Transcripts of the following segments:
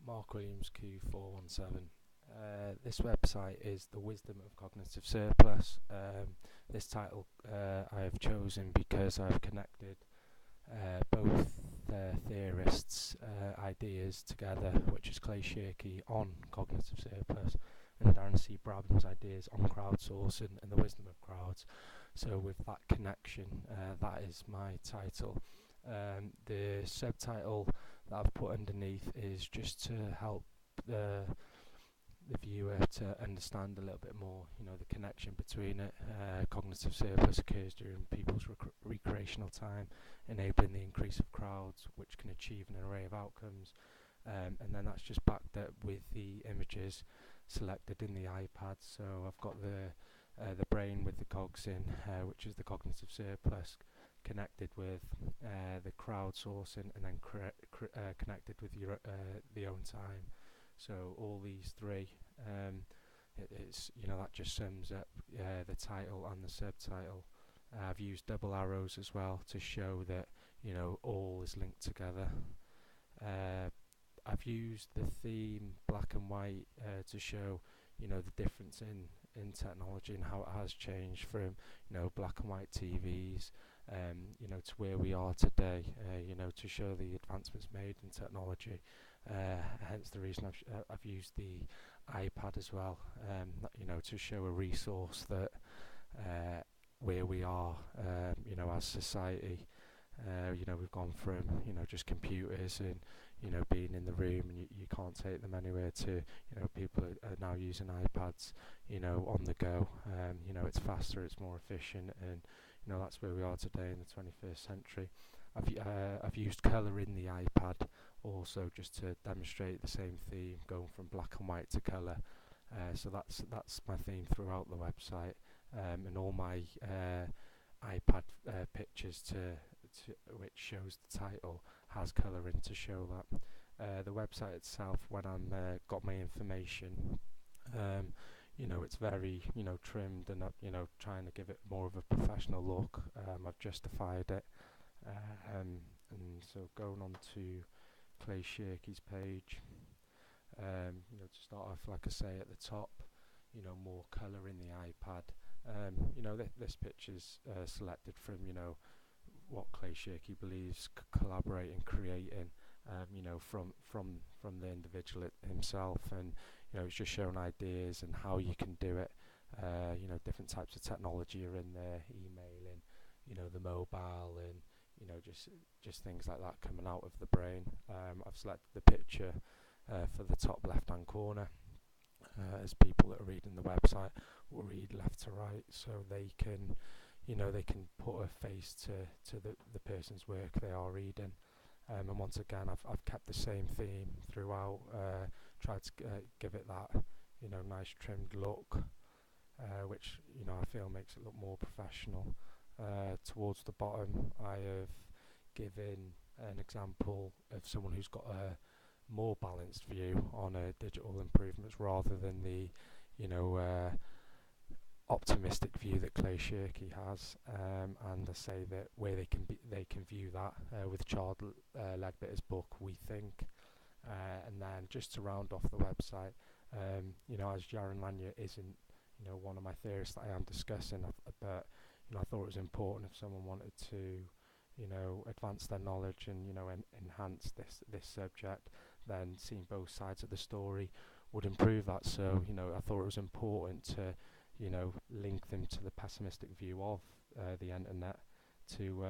Mark Williams Q417. This website is The Wisdom of Cognitive Surplus. This title I have chosen because I've connected both theorists' ideas together, which is Clay Shirky on cognitive surplus and Darren C. Brabham's ideas on crowdsourcing and the wisdom of crowds. So with that connection, that is my title. The subtitle that I've put underneath is just to help the viewer to understand a little bit more, the connection between it. Cognitive surplus occurs during people's recreational time, enabling the increase of crowds, which can achieve an array of outcomes. And then that's just backed up with the images selected in the iPad. So I've got the brain with the cogs in, which is the cognitive surplus, connected with the crowdsourcing, and then connected with your the own time. So all these three, it's that just sums up the title and the subtitle. I've used double arrows as well to show that all is linked together. I've used the theme black and white to show the difference in technology and how it has changed from black and white TVs to where we are today, to show the advancements made in technology. Hence the reason I've used the iPad as well, to show a resource that where we are, as society. We've gone from just computers and being in the room, and you can't take them anywhere, to people are now using iPads on the go. It's faster, it's more efficient, and that's where we are today in the 21st century. I've used colour in the iPad also just to demonstrate the same theme, going from black and white to colour. So that's my theme throughout the website, and all my iPad pictures to which shows the title has colour in to show that. The website itself, when I'm got my information, it's very trimmed, and trying to give it more of a professional look. I've justified it, and so going on to Clay Shirky's page, to start off, like I say at the top, more colour in the iPad. This picture's selected from what Clay Shirky believes collaborating, creating, from the individual himself, and it's just showing ideas and how you can do it. Different types of technology are in there, emailing, the mobile, and just things like that coming out of the brain. I've selected the picture for the top left hand corner, as people that are reading the website will read left to right, so they can they can put a face to the person's work they are reading. And once again, I've kept the same theme throughout, tried to give it that nice trimmed look, which I feel makes it look more professional. Towards the bottom, I have given an example of someone who's got a more balanced view on digital improvements, rather than the optimistic view that Clay Shirky has, and I say that where they can view that with Charles Ledbetter's book We Think. And then just to round off the website, as Jaron Lanier isn't one of my theorists that I am discussing, but I thought it was important if someone wanted to advance their knowledge and enhance this subject, then seeing both sides of the story would improve that. So I thought it was important to link them to the pessimistic view of the internet, to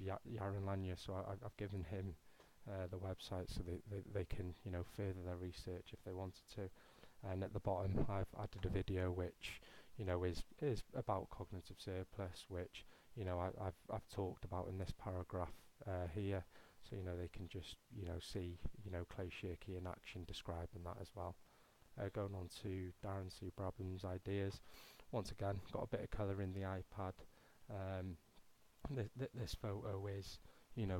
Jaron Lanier. So I've given him the website so they can further their research if they wanted to. And at the bottom, I've added a video which is about cognitive surplus, which I've talked about in this paragraph here. So they can just see Clay Shirky in action describing that as well. Going on to Darren C. Brabham's ideas. Once again, got a bit of colour in the iPad. This photo is,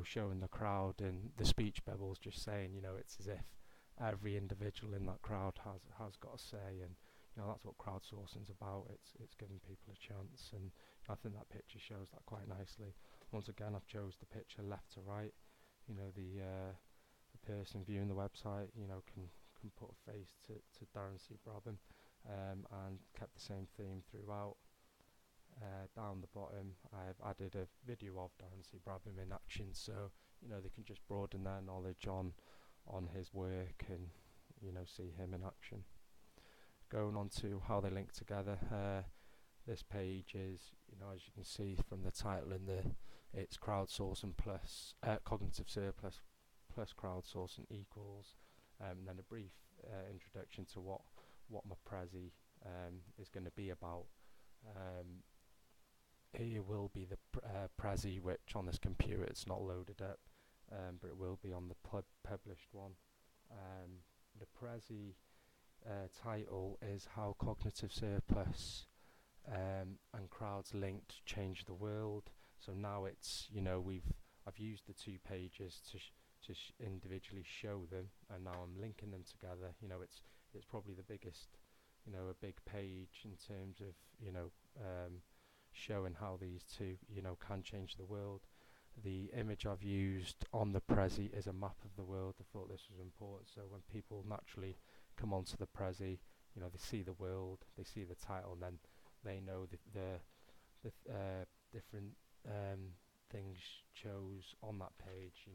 showing the crowd and the speech bubbles, just saying, it's as if every individual in that crowd has got a say, and that's what crowdsourcing's about. It's giving people a chance, and I think that picture shows that quite nicely. Once again, I've chose the picture left to right. The person viewing the website, can put a face to Darren C. Brabham, and kept the same theme throughout. Down the bottom, I've added a video of Darren C. Brabham in action, so they can just broaden their knowledge on his work and see him in action. Going on to how they link together. This page is, as you can see from the title it's crowdsourcing plus cognitive surplus plus crowdsourcing equals, and then a brief introduction to what my Prezi is going to be about. Here will be the Prezi, which on this computer it's not loaded up, but it will be on the published one. The Prezi title is How Cognitive Surplus and Crowds Linked Change the World. So now it's, I've used the 2 pages to individually show them, and now I'm linking them together. It's probably the biggest, a big page in terms of, showing how these 2, can change the world. The image I've used on the Prezi is a map of the world. I thought this was important, so when people naturally come onto the Prezi, they see the world, they see the title, and then they know the different things chose on that page,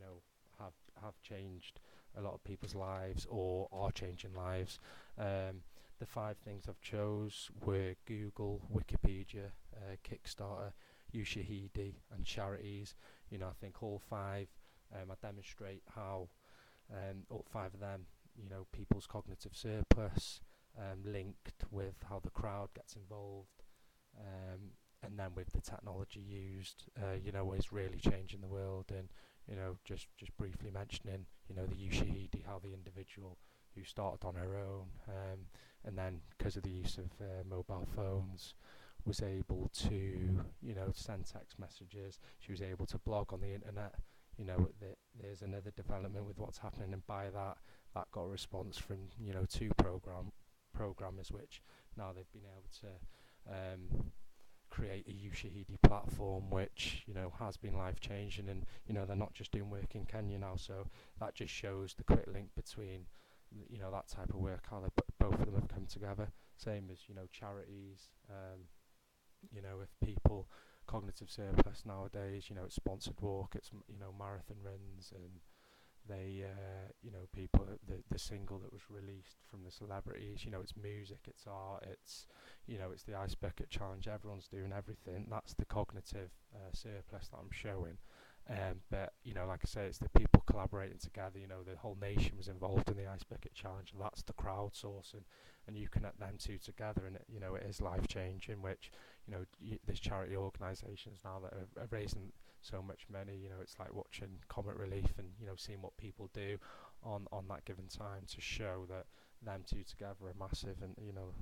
have changed a lot of people's lives or are changing lives. The 5 things I've chose were Google, Wikipedia, Kickstarter, Ushahidi, and charities. I think all 5 I demonstrate how all 5 of them, people's cognitive surplus linked with how the crowd gets involved, and then with the technology used, is really changing the world. And just briefly mentioning, the Ushahidi, how the individual who started on her own, and then because of the use of mobile phones, was able to send text messages. She was able to blog on the internet. There's another development with what's happening, and by that got a response from 2 programmers, which now they've been able to create a Ushahidi platform, which has been life changing, and they're not just doing work in Kenya now. So that just shows the quick link between that type of work, how both of them have come together. Same as charities. If people cognitive surplus nowadays, it's sponsored walk, it's marathon runs, and they people, the single that was released from the celebrities, it's music, it's art, it's it's the ice bucket challenge. Everyone's doing everything. That's the cognitive surplus that I'm showing. But like I say, it's the people collaborating together. The whole nation was involved in the ice bucket challenge, and that's the crowdsourcing. And you connect them 2 together, and it is life changing. Which there's charity organisations now that are raising so much money. It's like watching Comic Relief and seeing what people do on that given time to show that them 2 together are massive, and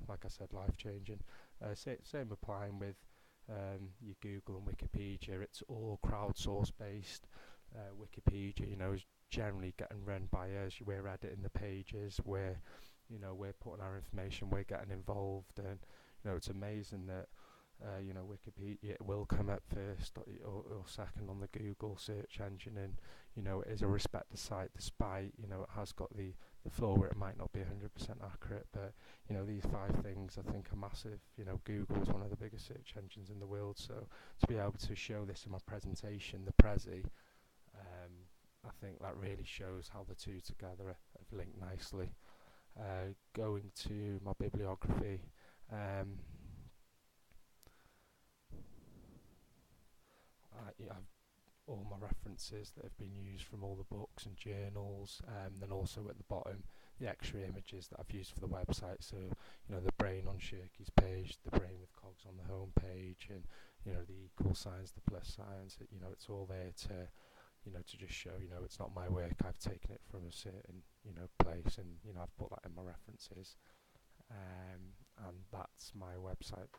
like I said, life changing. Same applying with your Google and Wikipedia. It's all crowdsource based. Wikipedia, is generally getting run by us. We're editing the pages, we're putting our information, we're getting involved, and it's amazing that Wikipedia will come up first or second on the Google search engine, and it is a respected site, despite it has got the flaw where it might not be 100% accurate. But these 5 things I think are massive. Google is one of the biggest search engines in the world, so to be able to show this in my presentation, the Prezi, I think that really shows how the 2 together have linked nicely. Going to my bibliography, I've all my references that have been used from all the books and journals, then also at the bottom the extra images that I've used for the website. So the brain on Shirky's page, the brain with cogs on the home page, and the equal signs, the plus signs. It's all there to to just show it's not my work. I've taken it from a certain place, and I've put that in my references, and that's my website.